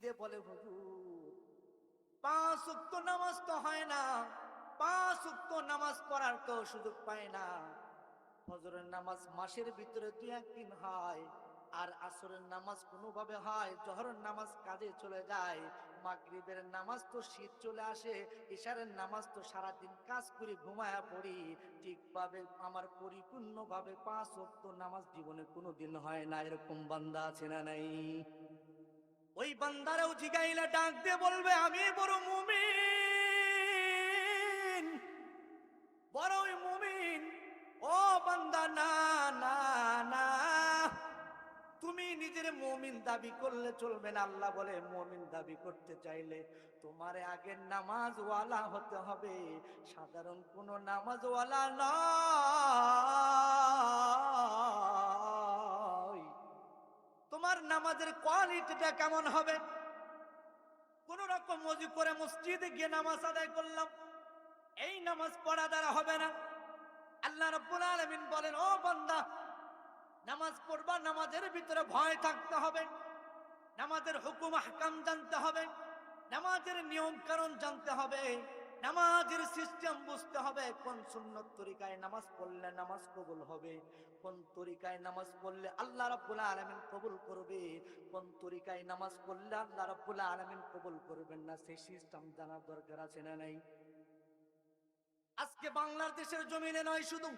মসজিদে বলে হুজুর 5 ওয়াক্ত নামাজ তো হয় না, 5 ওয়াক্ত নামাজ পড়ার তো সুযোগ পায় না। ফজরের নামাজ মাসের ভিতরে 2-1 দিন হয়, আর আসরের নামাজ কোনোভাবে হয়, জোহরের নামাজ কাজে চলে যায়, মাগরিবের নামাজ তো শীত চলে আসে, ইশারের নামাজ তো সারাদিন কাজ করে ঘুমায়া পড়ি। ঠিকভাবে আমার পরিপূর্ণভাবে 5 ওয়াক্ত নামাজ জীবনে কোনোদিন হয় না। এরকম বান্দা আছে না নাই? ওই বান্দারেও জিগাইলে ডাক দিয়ে বলবে আমি বড় মুমিন, বড়ই মুমিন। ও বান্দা, না না না, তুমি নিজের মুমিন দাবি করলে চলবে না। আল্লাহ বলে মুমিন দাবি করতে চাইলে তোমার আগে নামাজওয়ালা হতে হবে, সাধারণ কোন নামাজওয়ালা নয়। তোমার নামাজের কোয়ালিটিটা কেমন হবে? কোন রকম ওযু করে মসজিদে গিয়ে নামাজ আদায় করলাম, এই নামাজ পড়া দ্বারা হবে না। আল্লাহ রাব্বুল আলামিন বলেন ও বান্দা, নামাজ পড়বা, নামাজের ভিতরে ভয় থাকতে হবে, নামাজের হুকুম আহকাম জানতে হবে, নামাজের নিয়ম কানুন জানতে হবে, নামাজের সিস্টেম বুঝতে হবে। কোন সুন্নত তরিকায় নামাজ পড়লে নামাজ কবুল হবে, কোন তরিকায় নামাজ পড়লে আল্লাহ রাব্বুল আলামিন কবুল করবে, কোন তরিকায় নামাজ পড়লে আল্লাহ রাব্বুল আলামিন কবুল করবেন না, সেই সিস্টেম জানার দরকার আছে না নাই? আজকে বাংলাদেশের জমিনে নয়, শুধু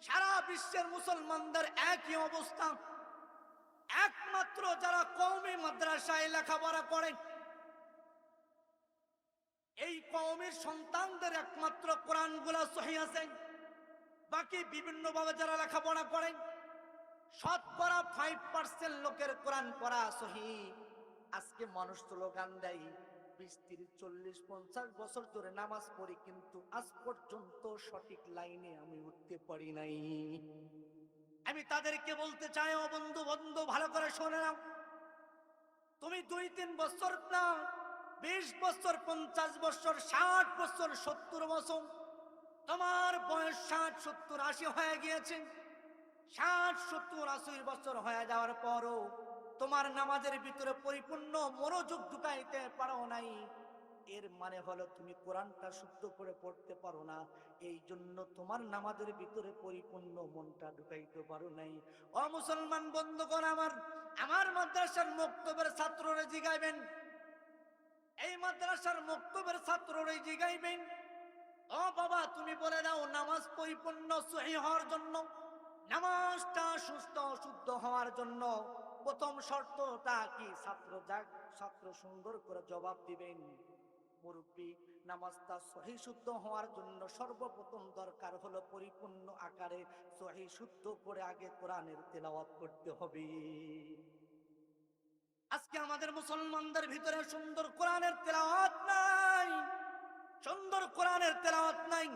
সারা বিশ্বের মুসলমানদের একই অবস্থা। একমাত্র যারা কওমি মাদ্রাসায় লেখাপড়া করেন, এই কওমের সন্তানদের একমাত্র কোরআনগুলো সহিহ আছে। বাকি বিভিন্ন ভাবে যারা লেখাপড়া করেন, শতকরা 5% লোকের কোরআন পড়া সহিহ। আজকে মানুষ স্লোগান দেয় 20, 30, 40, 50 বছর ধরে নামাজ পড়ি, কিন্তু আজ পর্যন্ত সঠিক লাইনে আমি উঠতে পারি নাই। আমি তাদেরকে বলতে চাই, ও বন্ধু, বন্ধু ভালো করে শোনে নাও। তুমি 2-3 বছর না, 20 বছর, 50 বছর, 60 বছর, 70 বছর, তোমার বয়স 60, 70, 80 হয়ে গিয়েছে। 60, 70, 80 বছর হয়ে যাওয়ার পরও তোমার নামাজের ভিতরে পরিপূর্ণ মনোযোগ ঢুকাইতে পারো নাই। এর মানে হলো তুমি কোরআনটা শুদ্ধ করে পড়তে পারো না, এই জন্য তোমার নামাজের ভিতরে পরিপূর্ণ মনটা ঢুকাইতে পারো নাই। ও মুসলমান বন্ধুগণ, আমার মাদ্রাসার মক্তবের ছাত্ররা জিগাইবেন, এই মাদ্রাসার মক্তবের ছাত্ররা জিগাইবেন, ও বাবা তুমি বলে দাও নামাজ পরিপূর্ণ সহিহ হওয়ার জন্য, নামাজটা সুস্থ শুদ্ধ হওয়ার জন্য প্রথম শর্তটা কি? ছাত্র সুন্দর করে জবাব দিবেন, মুরব্বী নামাজটা সহিহ শুদ্ধ হওয়ার জন্য সর্বপ্রথম দরকার হলো পরিপূর্ণ আকারে সহিহ শুদ্ধ করে আগে কোরআনের তেলাওয়াত করতে হবে। আজকে আমাদের মুসলমানদের ভিতরে সুন্দর কোরআনের তেলাওয়াত নাই, সুন্দর কোরআনের তেলাওয়াত নাই।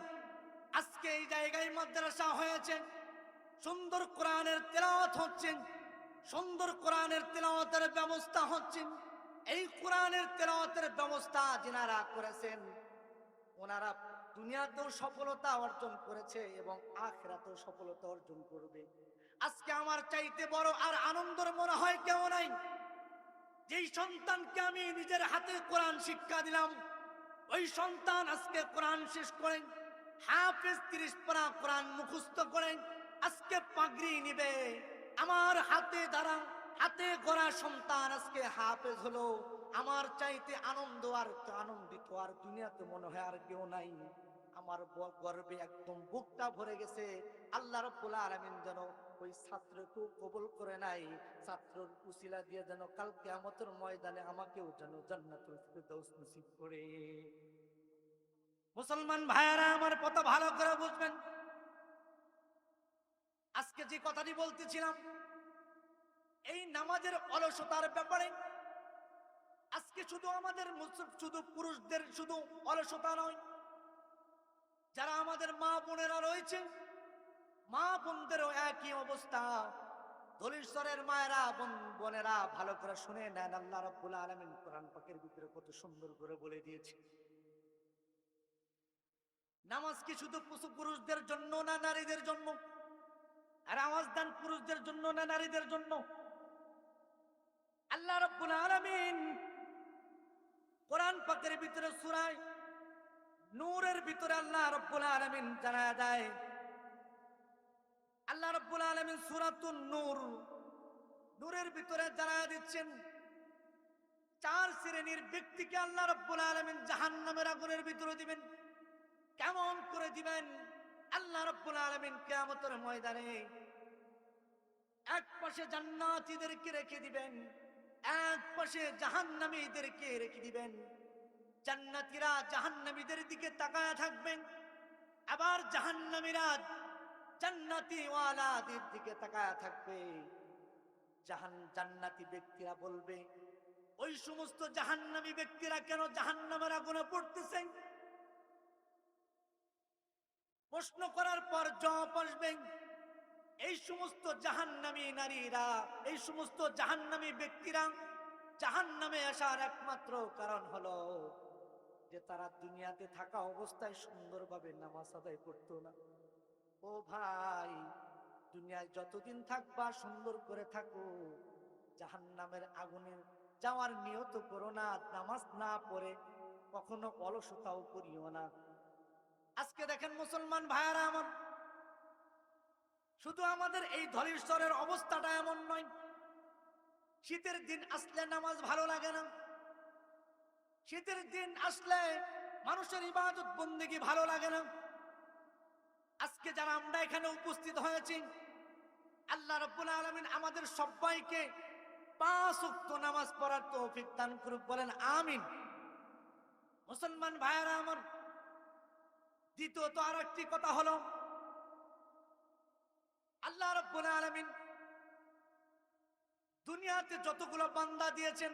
আজকে এই জায়গায় মাদ্রাসা হয়েছে, সুন্দর কোরআনের তেলাওয়াত হচ্ছে, সুন্দর কোরআনের তেলাওয়াতের ব্যবস্থা হচ্ছে। এই কোরআনের তেলাওয়াতের ব্যবস্থা যিনারা করেছেন, ওনারা দুনিয়াতেও সফলতা অর্জন করেছে এবং আখিরাতেও সফলতা অর্জন করবে। আজকে আমার চাইতে বড় আর আনন্দের মনে হয় কেউ নাই, যেই সন্তানকে আমি নিজের হাতে কোরআন শিক্ষা দিলাম, ওই সন্তান আজকে কোরআন শেষ করেন, হাফেজ 30 পারা কোরআন মুখস্থ করেন, আজকে পাগড়ি নিবে। আমার হাতে গড়া সন্তান আজকে হাফেজ হলো। আমার চাইতে আনন্দিত আর দুনিয়াতে মনে হয় আর কেউ নাই। আমার গর্বে একদম বুকটা ভরে গেছে। আল্লাহ রাব্বুল আলামিন যেন ওই ছাত্রকে কবুল করে নাই, ছাত্রর উসিলা দিয়ে যেন কাল কিয়ামতের ময়দানে আমাকেও যেন জান্নাতুল ফিরদাউস নসিব করে। মুসলমান ভাইয়েরা আমার কথা ভালো করে বুঝবেন। আজকে যে কথাটি বলতেছিলাম এই নামাজের অলসতার ব্যাপারে, আজকে শুধু পুরুষদের শুধু অলসতা নয়, যারা আমাদের মা বোনেরা রয়েছে, মা বোনদেরও একই অবস্থা। ধলেশ্বরের মায়েরা, বোনেরা ভালো করে শুনে নেন, আল্লাহ রাব্বুল আলামিন কোরআন পাকের ভিতরে কত সুন্দর করে বলে দিয়েছে, নামাজ কি শুধু পুরুষদের জন্য না নারীদের জন্য? আর আওয়াজ দেন, পুরুষদের জন্য না নারীদের জন্য? আল্লাহ রাব্বুল আলামিন পাকের ভিতরে সূরা নূরের ভিতরে আল্লাহ রাব্বুল আলামিন জানায়া দেয়, আল্লাহ রাব্বুল আলামিন সূরাতুন নূর, নূরের ভিতরে জানায়া দিচ্ছেন 4 শ্রেণীর ব্যক্তিকে আল্লাহ রাব্বুল আলামিন জাহান্নামের আগুনের ভিতরে দিবেন। কেমন করে দিবেন? আল্লাহ রাব্বুল আলামিন কিয়ামতের ময়দানে এক পাশে জান্নাতীদেরকে রেখে দিবেন, এক পাশে জাহান্নামীদেরকে রেখে দিবেন। জান্নাতীরা জাহান্নামীদের দিকে তাকায়া থাকবেন, আবার জাহান্নামীরা জান্নাতি ওয়ালাদের দিকে তাকায়া থাকবে। জান্নাতি ব্যক্তিরা বলবে, ওই সমস্ত জাহান্নামী ব্যক্তিরা কেন জাহান্নামের আগুনে পড়তেছেন? প্রশ্ন করার পর জবাব আসবে, এই সমস্ত জাহান্নামী নারীরা, এই সমস্ত জাহান্নামী ব্যক্তিরা জাহান্নামে আসার একমাত্র কারণ হলো যে তারা দুনিয়াতে থাকা অবস্থায় সুন্দরভাবে নামাজ আদায় করতো না। ও ভাই, দুনিয়ায় যতদিন থাকবা সুন্দর করে থাকো, জাহান্নামের আগুনে যাওয়ার নিয়ত করো না। নামাজ না পড়ে কখনো অলসতাও করিও না। আজকে দেখেন মুসলমান ভাইয়ারা আমার, শুধু আমাদের এই ধলেশ্বরের অবস্থাটা এমন নয়, শীতের দিন আসলে নামাজ ভালো লাগে না, শীতের দিন আসলে মানুষের ইবাদত বন্দেগী ভালো লাগে না। আজকে যারা আমরা এখানে উপস্থিত হয়েছি, আল্লাহ রাব্বুল আলামিন আমাদের সবাইকে 5 ওয়াক্ত নামাজ পড়ার তৌফিক দান করুক, বলেন আমিন। মুসলমান ভাইয়ারা আমার, দ্বিতীয়ত আরেকটি কথা হলো, আল্লাহ রাব্বুল আলামিন দুনিয়াতে যতগুলো বান্দা দিয়েছেন,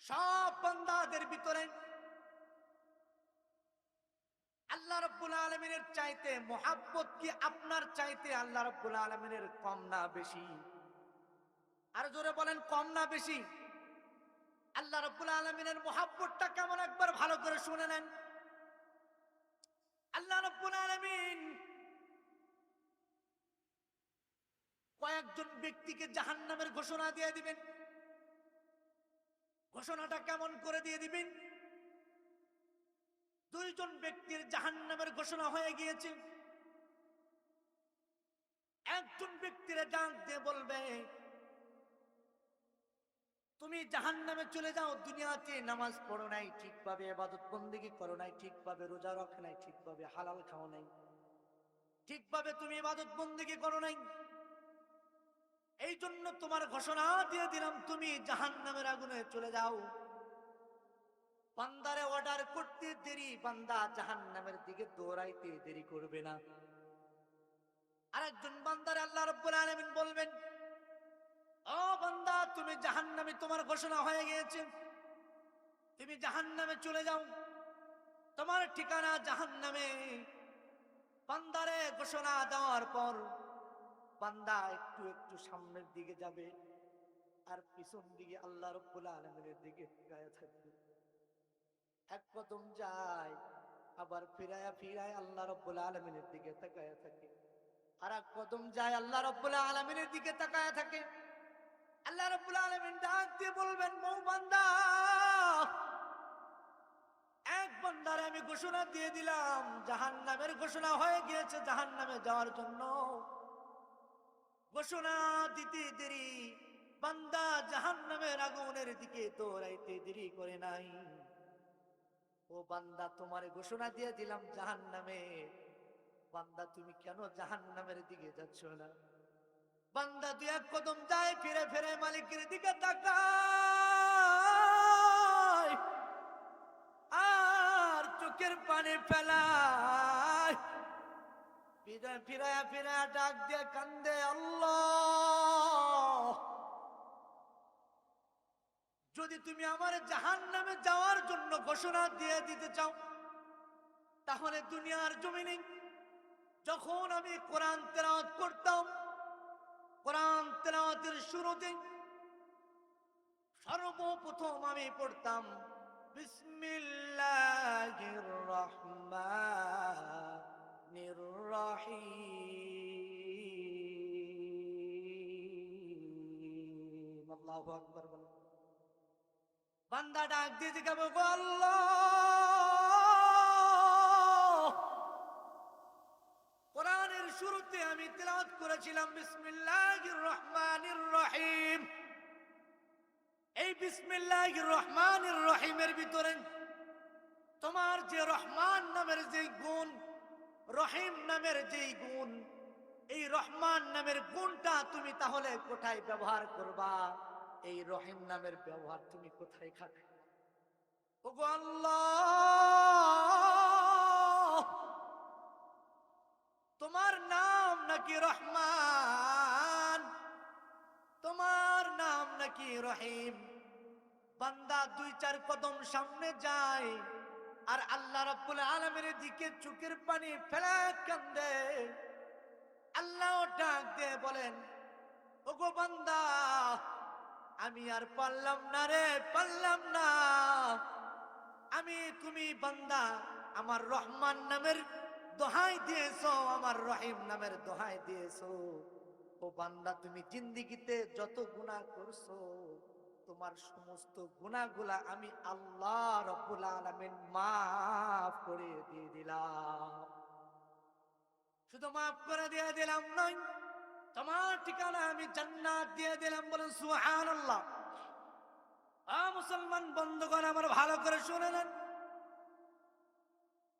সব বান্দাদের ভিতরে আল্লাহ রাব্বুল আলামিনের চাইতে মোহাব্বত কি আপনার চাইতে আল্লাহ রাব্বুল আলামিনের কম না বেশি? আর জোরে বলেন, কম না বেশি? আল্লাহ রাব্বুল আলামিনের মোহাব্বতটা কেমন একবার ভালো করে শুনে নেন। আল্লাহ রাব্বুল আলামিন কয়েকজন ব্যক্তিকে জাহান্নামের ঘোষণা দিয়ে দিবেন। ঘোষণাটা কেমন করে দিয়ে দিবেন? 2 জন ব্যক্তির জাহান্নামের ঘোষণা হয়ে গিয়েছে। একজন ব্যক্তির ডাক দিয়ে বলবে, তুমি জাহান্নামে চলে যাও, দুনিয়াতে নামাজ পড়ো নাই ঠিকভাবে, ইবাদত বন্দেগী করো নাই ঠিকভাবে, রোজা রাখো নাই ঠিকভাবে, হালাল খাও নাই ঠিকভাবে, তুমি ইবাদত বন্দেগী করো নাই, এই জন্য তোমার ঘোষণা দিয়ে দিলাম তুমি জাহান্নামের আগুনে চলে যাও। বান্দারে অর্ডার করতে দেরি, বান্দা জাহান্নামের দিকে দৌড়াইতে দেরি করবে না। আরেকজন বান্দারে আল্লাহ রাব্বুল আলামিন বলবেন, ও বান্দা, তুমি জাহান্নামে, তোমার ঘোষণা হয়ে গিয়েছে, তুমি জাহান্নামে চলে যাও, তোমার ঠিকানা জাহান্নামে। বান্দারে ঘোষণা দেওয়ার পর বান্দা একটু একটু সামনের দিকে যাবে, আর পিছন দিকে আল্লাহ রাব্বুল আলামিনের দিকে তাকায়া থাকবে। এক কদম যায়, আবার ফিরায়া ফিরায় আল্লাহ রাব্বুল আলামিনের দিকে তাকায়া থাকে, আর এক কদম যায় আল্লাহ রাব্বুল আলামিনের দিকে তাকায়া থাকে। আল্লাহ রাব্বুল আলামিন ডাক দিয়ে বলবেন, মৌ বান্দা, এক বান্দারে আমি ঘোষণা দিয়ে দিলাম, জাহান্নামের ঘোষণা হয়ে গিয়েছে, জাহান্নামে যাওয়ার জন্য। ঘোষণা দিতে দেরি, বান্দা জাহান্নামের আগুনের দিকে দৌড়াইতে দেরি করে নাই। ও বান্দা, তোমার ঘোষণা দিয়ে দিলাম জাহান্নামে, বান্দা তুমি কেন জাহান্নামের দিকে যাচ্ছ না? বান্দা 2-1 কদম যায়, ফিরে ফিরে মালিকের দিকে তাকায়, আর চোখের পানি ফেলায়, ফিরায়া ফিরায়া ডাক দিয়ে কান্দে, আল্লাহ, যদি তুমি আমার জাহান্নামে যাওয়ার জন্য ঘোষণা দিয়ে দিতে চাও, তাহলে দুনিয়ার জমিনে যখন আমি কোরআন তেলাওয়াত করতাম, কোরআন তেলাওয়াতের শুরুতে সর্বপ্রথম আমি পড়তাম, বিসমিল্লাহির রহমানির রহিম। আল্লাহু আকবার। বান্দা ডাক দিয়ে জিজ্ঞাসা গো আল্লাহ, কোরআনের শুরুতে আমি তিলাওয়াত করেছিলাম বিসমিল্লাহির রহমানির রহিম। এই বিসমিল্লাহির রহমানির রহিমের ভিতরে তোমার যে রহমান নামের যে গুণ, রহিম নামের যেই গুণ, এই রহমান নামের গুণটা তুমি তাহলে কোথায় ব্যবহার করবা? এই রহিম নামের ব্যবহার তুমি কোথায় খাবে? ওগো আল্লাহ, তোমার নাম নাকি রহমান, তোমার নাম নাকি রহিম। বান্দা দুই চার কদম সামনে যায় আর আল্লাহ রাব্বুল আলামিনের দিকে চোখের পানি ফেলে কান্দে। আল্লাহ ডাক দিয়ে বলেন, ওগো বান্দা, আমি আর পারলাম না রে, পারলাম না। তুমি বান্দা আমার রহমান নামের দোহাই দিয়েছো, আমার রহিম নামের দোহাই দিয়েছো। ও বান্দা, তুমি জিন্দেগিতে যত গুনাহ করছো, তোমার সমস্ত গুনাহগুলা আমি আল্লাহ রাব্বুল আলামিন মাফ করে দিয়ে দিলাম। শুধু মাফ করে দিয়ে দিলাম নয়, তোমার ঠিকানা আমি জান্নাত দিয়ে দিলাম। বলেন সুবহানাল্লাহ। মুসলমান বন্ধুগণ, আমার ভালো করে শুনে নেন,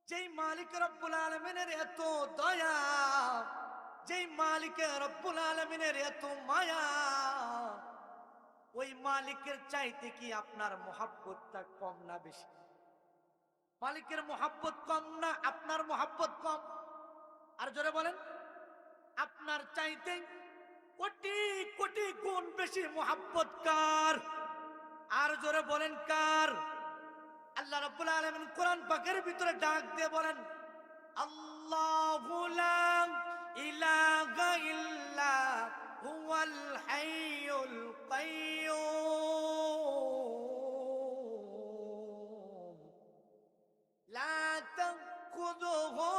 যেই মালিক রব্বুল আলামিনের এত দয়া, যেই মালিক রব্বুল আলামিনের এত মায়া, ওই মালিকের চাইতে কি আপনার মহব্বতটা কম না বেশি? মালিকের মহব্বত কম না আপনার মহব্বত কম? আর জোরে বলেন, আপনার চাইতে কোটি কোটি গুণ বেশি মহব্বত কার? আর জোরে বলেন কার? আল্লাহ রাব্বুল আলামিন কোরআন পাকের ভিতরে ডাক দিয়ে বলেন, আল্লাহু লা ইলাহা ইল্লা হুয়াল হাইয়ুল কাইয়্যুম লা তাখুযুহু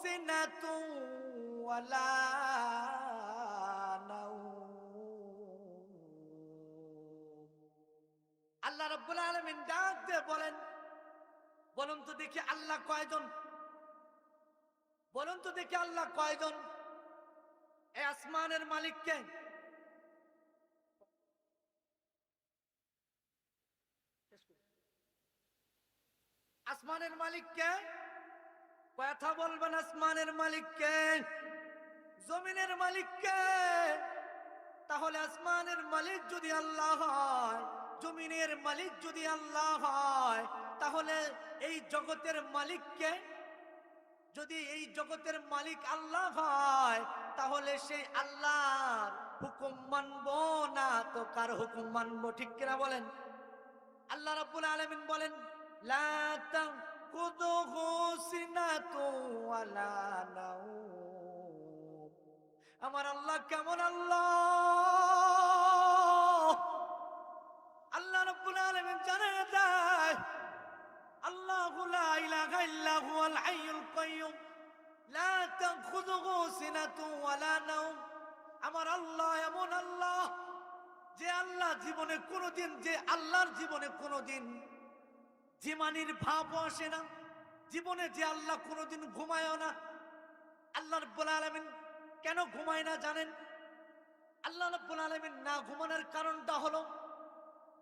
সিনাতুন ওয়ালা নাওম। আল্লাহ রাব্বুল আলামিন ডাক দিয়ে বলেন, বলুন তো দেখি আল্লাহ কয়জন? বলুন তো দেখি আল্লাহ কয়জন? এই আসমানের মালিক কে? আসমানের মালিক কে? কথা বলবেন। আসমানের মালিক কে? জমিনের মালিক কে? তাহলে আসমানের মালিক যদি আল্লাহ হয়, জমিনের মালিক যদি আল্লাহ হয়, তাহলে এই জগতের মালিক কে? যদি এই জগতের মালিক আল্লাহ হয়, তাহলে সেই আল্লাহর হুকুম মানবো না তো কার হুকুম মানবো? ঠিক কিনা বলেন? আল্লাহ রাব্বুল আলামিন বলেন, লা তাখুযুহু সিনাতুন ওয়ালা নাওম। আমার আল্লাহ কেমন আল্লাহ? আল্লাহ রাব্বুল আলামিন জানেন দেয়, আল্লাহু লা ইলাহা ইল্লা হুয়াল হাইয়ুল কাইয়্যুম লা তাখুযুহু সিনাতুন ওয়ালা নাওম। আমার আল্লাহ এমন আল্লাহ, যে আল্লাহ জীবনে কোনোদিন, যে আল্লাহর জীবনে কোনোদিন জিমানির ভাবও আসে না, জীবনে যে আল্লাহ কোনোদিন ঘুমায়ও না। আল্লাহ রাব্বুল আলামিন কেন ঘুমায় না জানেন? আল্লাহ রাব্বুল আলামিন না ঘুমানোর কারণটা হলো,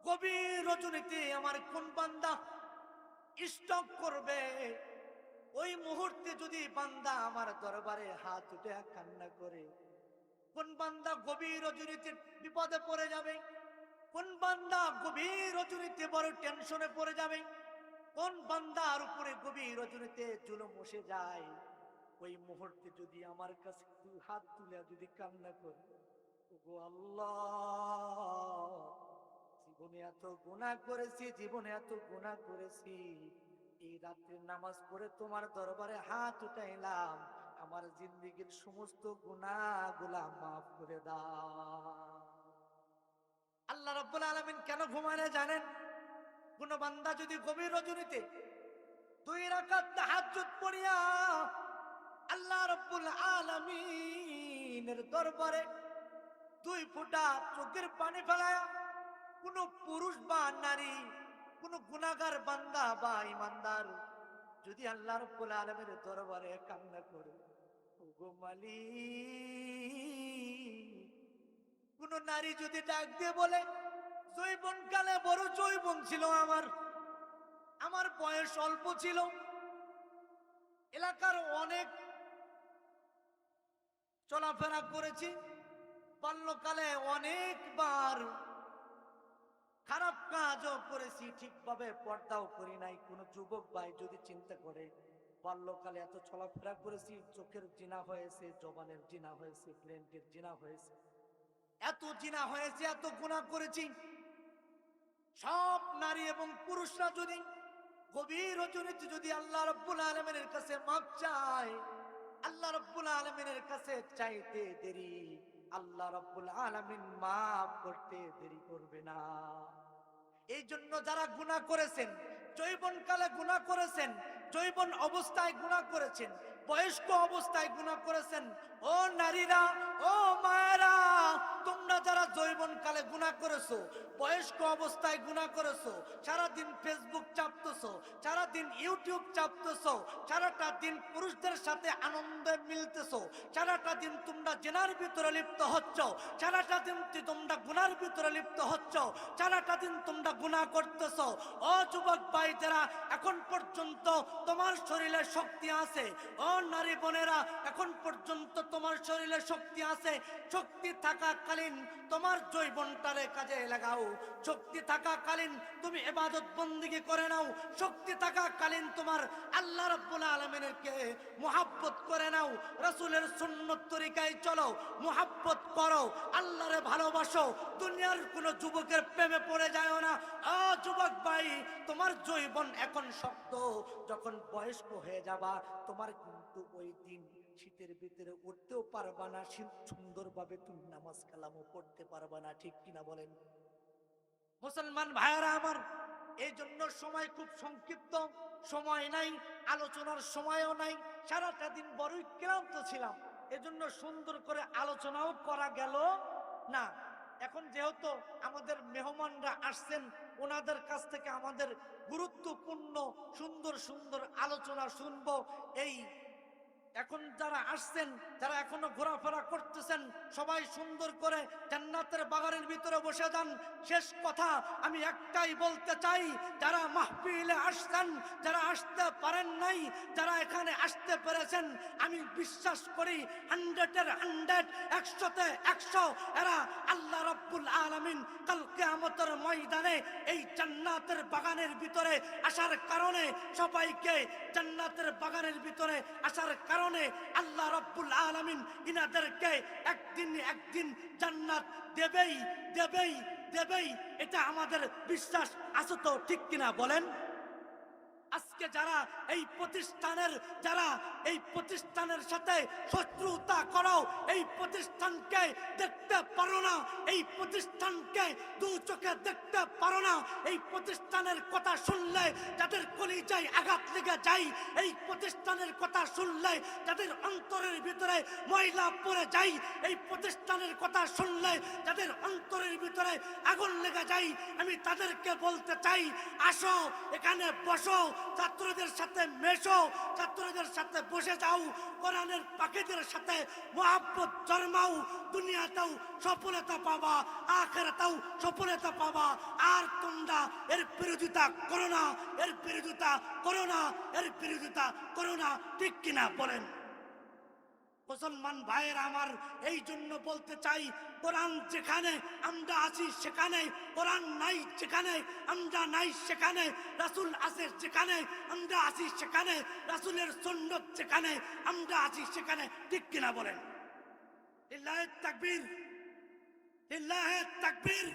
গভীর রজনীতে আমার কোন বান্দা স্টক করবে, ওই মুহূর্তে যদি বান্দা আমার দরবারে হাত উঠে কান্না করে, কোন বান্দা গভীর রজনীতে বিপদে পড়ে যাবে, কোন বান্দা গভীর রজনীতে বড় টেনশনে পড়ে যাবে, কোন বান্দার উপরে গভীর রজনীতে জুলুম বসে যায়, ওই মুহূর্তে যদি আমার কাছে হাত তুলে যদি কান্না করে, ওগো আল্লাহ, জীবনে এত গুনাহ করেছি, জীবনে এত গুনাহ করেছি, এই রাত্রির নামাজ পড়ে তোমার দরবারে হাত উঠাইলাম, আমার জিন্দেগীর সমস্ত গুনাহগুলা মাফ করে দাও। আল্লাহ রাব্বুল আলামিন কেন ঘুমায় না জানেন? কোন বান্দা যদি গভীর রজনীতে 2 রাকাত তাহাজ্জুদ পড়িয়া আল্লাহ রাব্বুল আলামিনের দরবারে 2 ফোঁটা চোখের পানি ফেলায়া, কোন পুরুষ বা নারী কোন গুনাহগার বান্দা বা ইমানদার যদি আল্লাহ রাব্বুল আলামিনের দরবারে কান্না করে, ওগো মালিক, কোন নারী যদি ডাক দিয়ে বলে, যৌবনকালে বড় যৌবন ছিল আমার বয়স অল্প ছিল, এলাকার অনেক চলাফেরা করেছি, বাল্যকালে অনেকবার খারাপ কাজও করেছি, ঠিকভাবে পর্দাও করি নাই। কোন যুবক ভাই যদি চিন্তা করে, বাল্যকালে এত চলাফেরা করেছি, চোখের জিনা হয়েছে, জবানের জিনা হয়েছে, ব্রেনের জিনা হয়েছে, এত জিনা হয়েছে, এত গুনাহ করেছি, সব নারী এবং পুরুষরা যদি গভীর রজনীতে যদি আল্লাহ রাব্বুল আলামিনের কাছে মাপ চায়, আল্লাহ রাব্বুল আলামিনের কাছে চাইতে দেরি, আল্লাহ রাব্বুল আলামিন মাফ করতে দেরি করবে না। এই জন্য যারা গুনাহ করেছেন, যৌবনকালে গুনাহ করেছেন, যৌবন অবস্থায় গুনাহ করেছেন, বয়স্ক অবস্থায় গুনাহ করেছেন, ও নারীরা, ও মায়েরা, তোমরা যারা যৌবনকালে গুনাহ করেছো, বয়স্ক অবস্থায় গুনাহ করেছো, সারাদিন ফেসবুক চাপতেছো, সারাদিন ইউটিউব চাপতেছো, সারাটা দিন পুরুষদের সাথে আনন্দে মিলতেছো, সারাটা দিন তোমরা জেনার ভিতরে লিপ্ত হচ্ছ, সারাটা দিন তোমরা গুনার ভিতরে লিপ্ত হচ্ছ, সারাটা দিন তোমরা গুনাহ করতেছো। ও যুবক ভাই, যারা এখন পর্যন্ত তোমার শরীরে শক্তি আছে, ও নারী বোনেরা, এখন পর্যন্ত তোমার শরীরে শক্তি আছে, শক্তি থাকাকালীন তোমার যৌবনটারে কাজে লাগাও, শক্তি থাকাকালীন তুমি ইবাদত বন্দেগী করে নাও, শক্তি থাকাকালীন তোমার আল্লাহ রাব্বুল আলামিনকে মুহাব্বত করে নাও, রাসূলের সুন্নত তরিকায় চলো, মুহাব্বত করো, আল্লাহরে ভালোবাসো, দুনিয়ার কোন যুবকের প্রেমে পড়ে যায় না। ও যুবক ভাই, তোমার যৌবন এখন শক্ত, যখন বয়স্ক হয়ে যাবা, তোমার কিন্তু ওই দিন শীতের ভিতরে উঠতেও পারবা না, সুন্দরভাবে তুমি নামাজ কালামও পড়তে পারবা না, ঠিক কিনা বলেন? মুসলমান ভাইয়েরা আমার, এই জন্য সময় খুব সংক্ষিপ্ত, সময় নাই, আলোচনার সময়ও নাই, সারাটা দিন বড়ই ক্লান্ত ছিলাম, এজন্য সুন্দর করে আলোচনাও করা গেল না। এখন যেহেতু আমাদের মেহমানরা আসছেন, ওনাদের কাছ থেকে আমাদের গুরুত্বপূর্ণ সুন্দর সুন্দর আলোচনা শুনবো। এই এখন যারা আসছেন, যারা এখনো ঘোরাফেরা করতেছেন, সবাই সুন্দর করে জান্নাতের বাগানের ভিতরে বসে যান। শেষ কথা আমি একটাই বলতে চাই, যারা মাহফিলে আসছেন, যারা আসতে পারেন নাই, যারা এখানে আসতে পেরেছেন, আমি বিশ্বাস করি 100-এর 100, 100-তে 100 এরা আল্লাহ রাব্বুল আলামিন কাল কিয়ামতের ময়দানে এই জান্নাতের বাগানের ভিতরে আসার কারণে, সবাইকে জান্নাতের বাগানের ভিতরে আসার কারণে আল্লাহ রাব্বুল আলামিন ইনাদেরকে একদিন জান্নাত দেবেই দেবেই দেবেই, এটা আমাদের বিশ্বাস আছে তো, ঠিক কিনা বলেন? আজকে যারা এই প্রতিষ্ঠানের সাথে শত্রুতা করো, এই প্রতিষ্ঠানকে দেখতে পারো না, এই প্রতিষ্ঠানকে দু চোখে দেখতে পারো না, এই প্রতিষ্ঠানের কথা শুনলে যাদের কলিজায় আঘাত লেগে যায়, এই প্রতিষ্ঠানের কথা শুনলে যাদের অন্তরের ভিতরে ময়লা পড়ে যায়, এই প্রতিষ্ঠানের কথা শুনলে যাদের অন্তরের ভিতরে আগুন লেগে যায়, আমি তাদেরকে বলতে চাই, আসো এখানে বসো, ছাত্রদের সাথে মেশো, ছাত্রদের সাথে বসে যাও, কোরআনের পাখিদের সাথে মুহাব্বত জন্মাও, দুনিয়াতেও সফলতা পাবা, আখিরাতেও সফলতা পাবা। আর তোমরা এর বিরোধিতা করো না, এর বিরোধিতা করো না, এর বিরোধিতা করো না, ঠিক কিনা বলেন? মুসলমান ভাইয়ের আমার, এই জন্য বলতে চাই, কোরআন যেখানে আমরা আছি সেখানে, কোরআন নাই যেখানে আমরা নাই সেখানে, রাসূল আছে যেখানে আমরা আছি সেখানে, রাসূলের সুন্নাত যেখানে আমরা আছি সেখানে, ঠিক কিনা বলেন? লিল্লাহি তাকবীর, লিল্লাহি তাকবীর।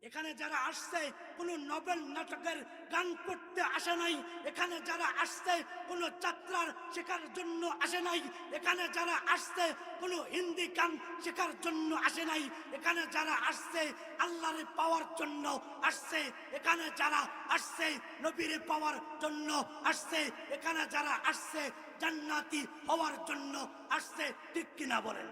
এখানে যারা আসছে কোন নোবেল নাটকের গান করতে আসে নাই, এখানে যারা আসছে কোন যাত্রার শেখার জন্য আসে নাই, এখানে যারা আসছে কোন হিন্দি গান শেখার জন্য আসে নাই, এখানে যারা আসছে আল্লাহরে পাওয়ার জন্য আসছে, এখানে যারা আসছে নবীরে পাওয়ার জন্য আসছে, এখানে যারা আসছে জান্নাতি হওয়ার জন্য আসছে, ঠিক কিনা বলেন?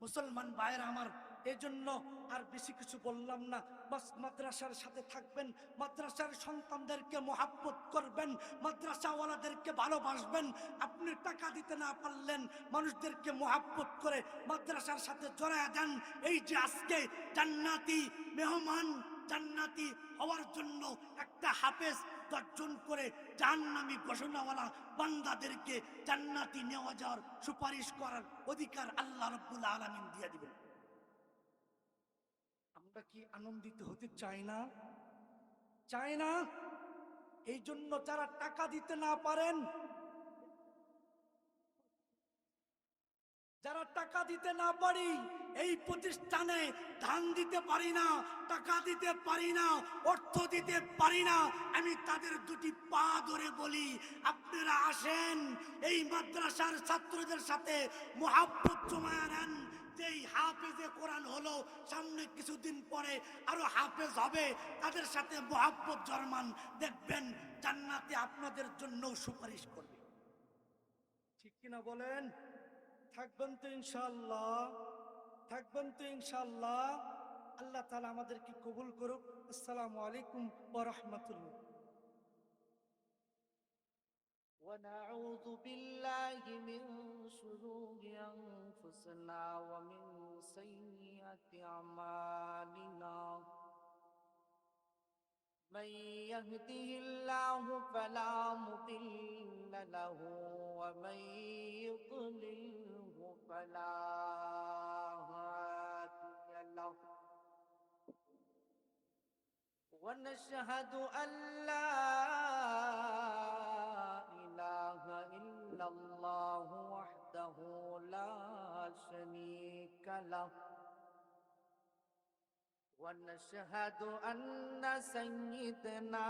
মুসলমান ভাইয়েরা আমার, এজন্য আর বেশি কিছু বললাম না, বাস মাদ্রাসার সাথে থাকবেন, মাদ্রাসার সন্তানদেরকে মহাব্বত করবেন, মাদ্রাসাওয়ালাদেরকে ভালোবাসবেন। আপনি টাকা দিতে না পারলেন, মানুষদেরকে মহাব্বত করে মাদ্রাসার সাথে জড়ায়া দেন। এই যে আজকে জান্নাতি মেহমান, জান্নাতি হওয়ার জন্য একটা হাফেজ 10 জন করে জাহান্নামী ঘোষণাওয়ালা বান্দাদেরকে জান্নাতি নেওয়া যাওয়ার সুপারিশ করার অধিকার আল্লাহ রাব্বুল আলামিন দিয়ে দিবেন। আমরা কি আনন্দিত হতে চাই না? চাই না? এই জন্য যারা টাকা দিতে না পারেন, যারা টাকা দিতে না পারি, এই প্রতিষ্ঠানে ধান দিতে পারি না, টাকা দিতে পারি না, অর্থ দিতে পারি না, আমি তাদের দুটি পা ধরে বলি, আপনারা আসেন, এই মাদ্রাসার ছাত্রদের সাথে মুহাব্বত জমায়া নেন। যেই হাফেজে কোরআন হলো, সামনে কিছুদিন পরে আরো হাফেজ হবে, তাদের সাথে মুহাব্বত জন্মান, দেখবেন জান্নাতে আপনাদের জন্য সুপারিশ করবে। ঠিক কিনা বলেন? থাকবেন তো ইনশাআল্লাহ? থাকবেন তো ইনশাআল্লাহ? আল্লাহ তাআলা আমাদেরকে কবুল করুক। আসসালামু আলাইকুম ওয়া রাহমাতুল্লাহ। ونعوذ بالله من شرور أنفسنا ومن سيئات أعمالنا من يهده الله فلا مضل له ومن يضلله فلا هادي له ونشهد أن لا إله إلا الله وحده لا شريك له ونشهد أن سيدنا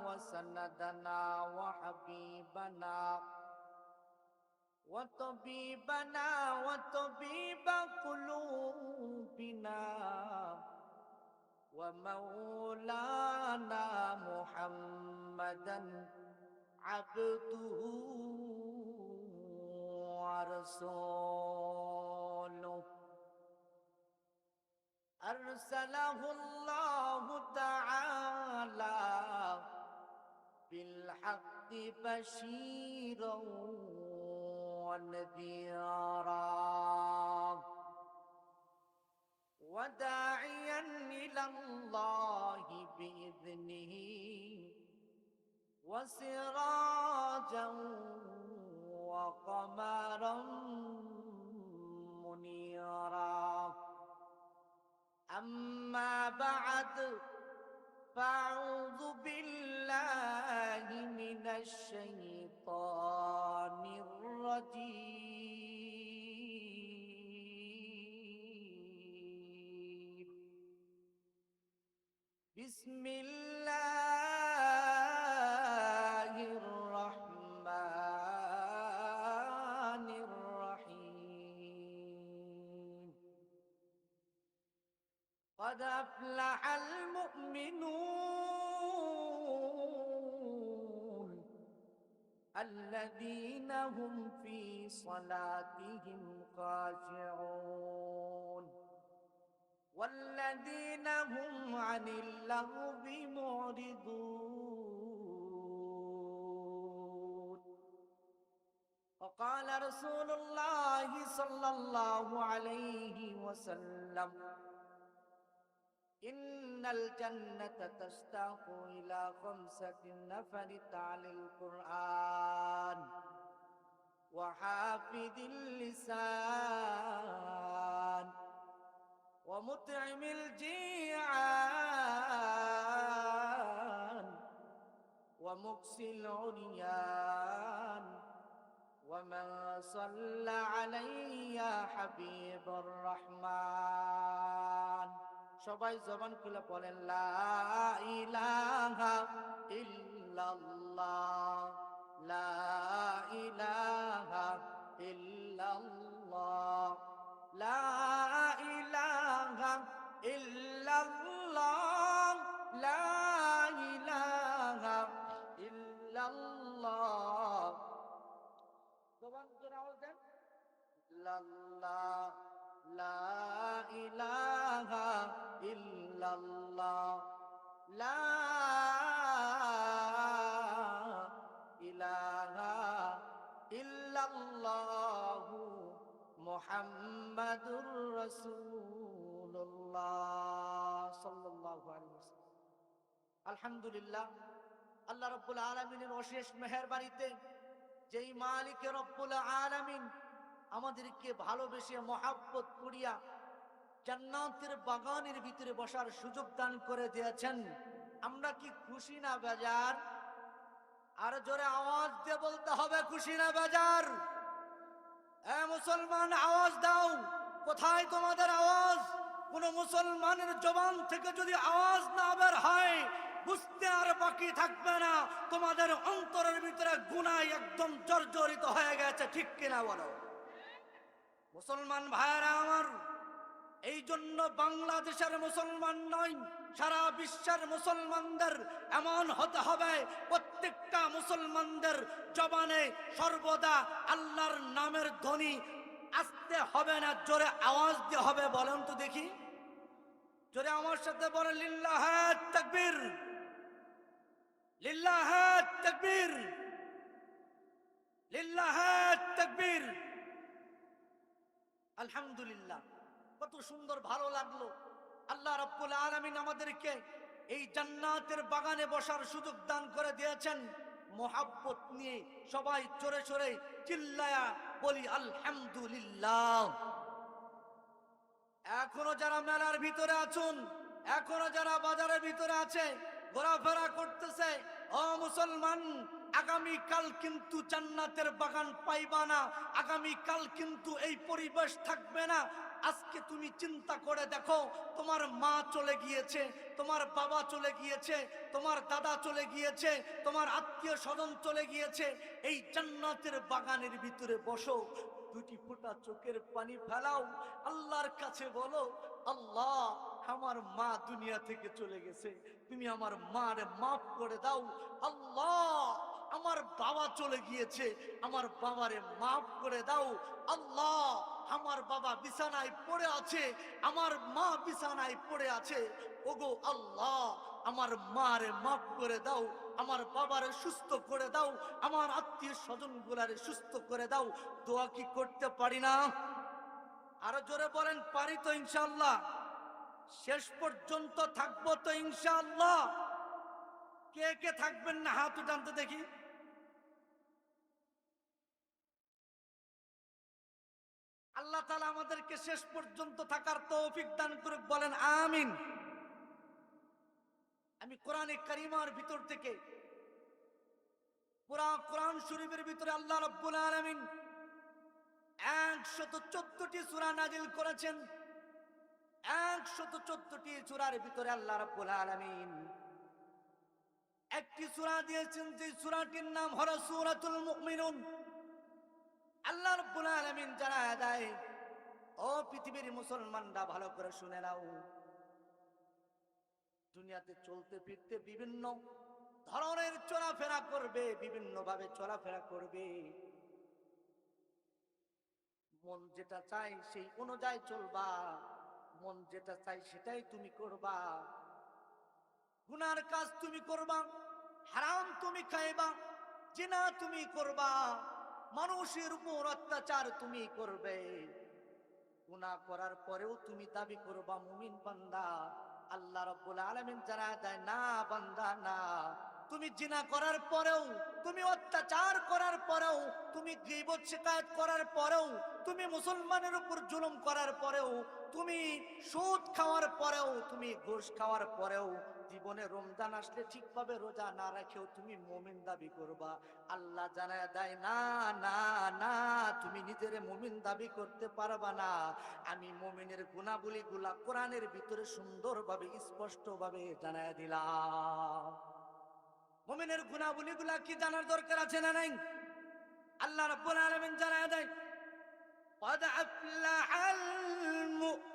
وسندنا وحبيبنا وطبيبنا وطبيب قلوبنا ومولانا محمدا عبده ورسوله أرسله الله تعالى بالحق بشيرا ونذيرا وداعيا إلى الله بإذنه وسراجا وقمرا منيرا أما بعد فأعوذ بالله من الشيطان الرجيم بسم الله الرحمن الرحيم قد أفلح المؤمنون الذين هم في صلاتهم خاشعون والذين هم عن اللغو معرضون وقال رسول الله صلى الله عليه وسلم إن الجنة تشتاق إلى 5 نفر تعالى القرآن وحافظ اللسان ومطعم الجيعان ومكسي العريان ومن صلى علي يا حبيب الرحمن সবাই জবান খুলে বলেন লা ইলাহা ইল্লাল্লাহ লা ইলাহা ইল্লাল্লাহ লা ইলাহা ইল্লাল্লাহ লা ইলাহা ইল্লাল্লাহ জবান করে আওয়াজ দেন লা ইলাহা লা ইলাহা ইল্লাল্লাহু মুহাম্মাদুর রাসূলুল্লাহ সাল্লাল্লাহু আলাইহি ওয়াসাল্লাম। আলহামদুলিল্লাহ, আল্লাহ রাব্বুল আলামিনের অশেষ মেহেরবানিতে যেই মালিক রব্বুল আলামিন আমাদেরকে ভালোবেসে মহাব্বত করিয়া জান্নাতের বাগানের ভিতরে বসার সুযোগ দান করে দিয়েছেন, আমরা কি খুশি না বেজার? আর জোরে আওয়াজ দিয়ে বলতে হবে, খুশি না বেজার? এ মুসলমান, আওয়াজ দাও। কোথায় তোমাদের আওয়াজ? কোন মুসলমানের জবান থেকে যদি আওয়াজ না বের হয়, বুঝতে আর বাকি থাকবে না তোমাদের অন্তরের ভিতরে গুনাহ একদম জর্জরিত হয়ে গেছে। ঠিক কিনা বলো? মুসলমান ভাইরা আমার, এই জন্য বাংলাদেশের মুসলমান নয়, সারা বিশ্বের মুসলমানদের এমন হতে হবে, প্রত্যেকটা মুসলমানদের জবানে সর্বদা আল্লাহর নামের ধ্বনি আসতে হবে না, জোরে আওয়াজ দিয়ে হবে। বলেন তো দেখি, জোরে আমার সাথে বলেন, লিল্লাহে তাকবীর, লিল্লাহে তাকবীর, লিল্লাহে তাকবীর। আলহামদুলিল্লাহ, কত সুন্দর ভালো লাগলো। আল্লাহ রাব্বুল আলামিন আমাদেরকে এই জান্নাতের বাগানে বসার সুযোগ দান করে দিয়েছেন। মোহাব্বত নিয়ে সবাই চড়ে চড়ে চিল্লায়া বলি আলহামদুলিল্লাহ। এখনো যারা মেলার ভিতরে আছেন, এখনো যারা বাজারের ভিতরে আছে, ঘোরাফেরা করতেছে, ও মুসলমান, আগামীকাল কিন্তু জান্নাতের বাগান পাইবা না, আগামীকাল কিন্তু এই পরিবেশ থাকবে না। আজকে তুমি চিন্তা করে দেখো, তোমার মা চলে গিয়েছে, তোমার বাবা চলে গিয়েছে, তোমার দাদা চলে গিয়েছে, তোমার আত্মীয় স্বজন চলে গিয়েছে। এই জান্নাতের বাগানের ভিতরে বসো, দুটি ফোঁটা চোখের পানি ফেলাও, আল্লাহর কাছে বলো, আল্লাহ, আমার মা দুনিয়া থেকে চলে গেছে, তুমি আমার মারে মাফ করে দাও। আল্লাহ, আমার বাবা চলে গিয়েছে, আমার বাবারে মাফ করে দাও। আল্লাহ, আমার বাবা বিছানায় পড়ে আছে, আমার মা বিছানায় পড়ে আছে, ওগো আল্লাহ, আমার মারে মাফ করে দাও, আমার বাবারে সুস্থ করে দাও, আমার আত্মীয় স্বজন গুলারে সুস্থ করে দাও। দোয়া কি করতে পারি না? আরো জোরে বলেন, পারি তো ইনশাআল্লাহ। শেষ পর্যন্ত থাকবো তো ইনশাআল্লাহ। কে কে থাকবেন না হাত উঠান তো দেখি। আল্লাহ তাআলা আমাদেরকে শেষ পর্যন্ত থাকার তৌফিক দান করুক, বলেন আমিন। আমি কোরআনে কারিমার ভিতর থেকে, পুরা কোরআন শরীফের ভিতরে আল্লাহ রাব্বুল আলামিন 114টি সূরা নাজিল করেছেন। 114টি সূরার ভিতরে আল্লাহ রাব্বুল আলামিন একটি সূরা দিয়েছেন, যে সূরাটির নাম হলো সূরাতুল মুমিনুন। আল্লাহ রাব্বুল আলামিন জানায়া দেয়, ও পৃথিবীর মুসলমানরা ভালো করে শুনে নাও, দুনিয়াতে চলতে ফিরতে বিভিন্ন ধরনের চলাফেরা করবে, বিভিন্ন ভাবে চলাফেরা করবে, মন যেটা চাই সেই অনুযায়ী চলবা, মন যেটা চাই সেটাই তুমি করবা। গুনার কাজ তুমি করবা, হারাম তুমি খাইবা, জিনা তুমি করবা, মানুষের উপর অত্যাচার তুমি করবে। গুনাহ করার পরেও তুমি দাবি করবা মুমিন বান্দা। আল্লাহ রাব্বুল আলামিন জানায় দেয়, না বান্দা না, তুমি জিনা করার পরেও, তুমি অত্যাচার করার পরেও, তুমি গীবত শিকায়ত করার পরেও, তুমি মুসলমানের উপর জুলুম করার পরেও, তুমি সুদ খাওয়ার পরেও, তুমি ঘুষ খাওয়ার পরেও, জীবনে রমজান আসলে ঠিকভাবে রোজা না রাখেও তুমি মুমিন দাবি করবা। আল্লাহ জানায় দেয়, না না না, তুমি নিজের মুমিন দাবি করতে পারবা না। আমি মুমিনের গুণাবলীগুলা কোরআনের ভিতরে সুন্দরভাবে স্পষ্টভাবে জানায় দিলাম। মুমিনের গুণাবলীগুলা কি জানার দরকার আছে না নাই? আল্লাহ রাব্বুল আলামিন জানায় দেয়, قد أفلح المؤمنون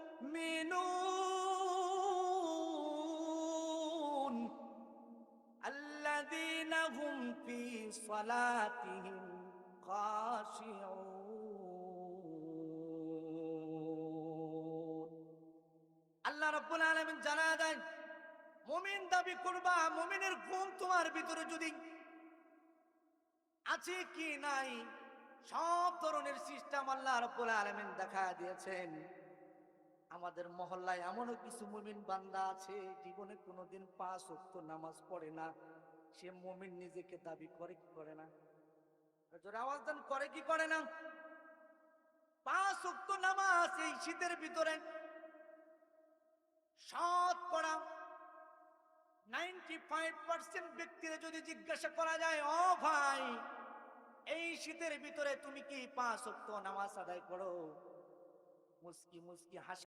الذين هم في صلاتهم خاشعون। আল্লাহ রাব্বুল আলামিন জানায় দেন, মুমিন দাবি করবা, মুমিনের গুণ তোমার ভিতরে যদি আছে কি নাই, সব ধরনের সিস্টেম আল্লাহ রাব্বুল আলামিন দেখা দিয়েছেন। আমাদের মহল্লায় এমনও কিছু মুমিন বান্দা আছে জীবনে কোনোদিন 5 ওয়াক্ত নামাজ পড়ে না, সে মুমিন নিজেকে দাবি করে কি করে না? জোরে আওয়াজ দেন, করে কি করে না? 5 ওয়াক্ত নামাজ এই শীতের ভিতরে শতকরা 95% ব্যক্তিরা যদি জিজ্ঞাসা করা যায়, ও ভাই এই শীতের ভিতরে তুমি কি 5 ওয়াক্ত নামাজ আদায় করো, মুস্কি মুস্কি হাসি